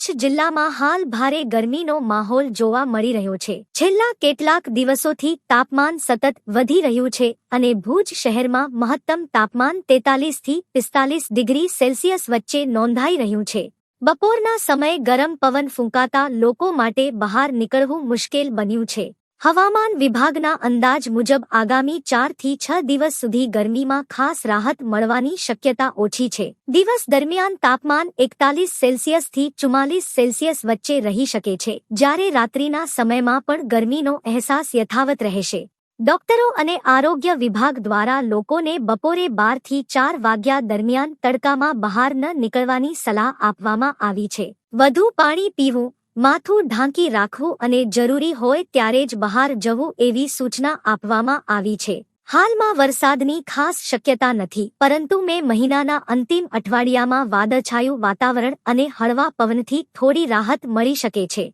કચ્છ જિલ્લામાં હાલ ભારે ગરમીનો માહોલ જોવા મળી રહ્યો છે। છેલ્લા કેટલાક દિવસોથી તાપમાન સતત વધી રહ્યું છે અને ભુજ શહેરમાં મહત્તમ તાપમાન 43 થી 45 ડિગ્રી સેલ્સિયસ વચ્ચે નોંધાઈ રહ્યું છે। બપોરના સમયે ગરમ પવન ફૂંકાતા લોકો માટે બહાર નીકળવું મુશ્કેલ બન્યું છે। હવામાન વિભાગના અંદાજ મુજબ આગામી 4 થી 6 દિવસ સુધી ગરમીમાં ખાસ રાહત મળવાની શક્યતા ઓછી છે। દિવસ દરમિયાન તાપમાન 41 સેલ્સિયસથી 44 સેલ્સિયસ વચ્ચે રહી શકે છે, જ્યારે રાત્રિના સમયમાં પણ ગરમીનો અહેસાસ યથાવત રહેશે। ડોક્ટરો અને આરોગ્ય વિભાગ દ્વારા લોકોને બપોરે 12 થી 4 વાગ્યા દરમિયાન તડકામાં બહાર ન નીકળવાની સલાહ આપવામાં આવી છે। વધુ પાણી પીવું, માથું ઢાંકી રાખવું અને જરૂરી હોય ત્યારે જ બહાર જવું એવી સૂચના આપવામાં આવી છે। હાલમાં વરસાદની ખાસ શક્યતા નથી, પરંતુ મે મહિનાના અંતિમ અઠવાડિયામાં વાદળછાયું વાતાવરણ અને હળવા પવનથી થોડી રાહત મળી શકે છે।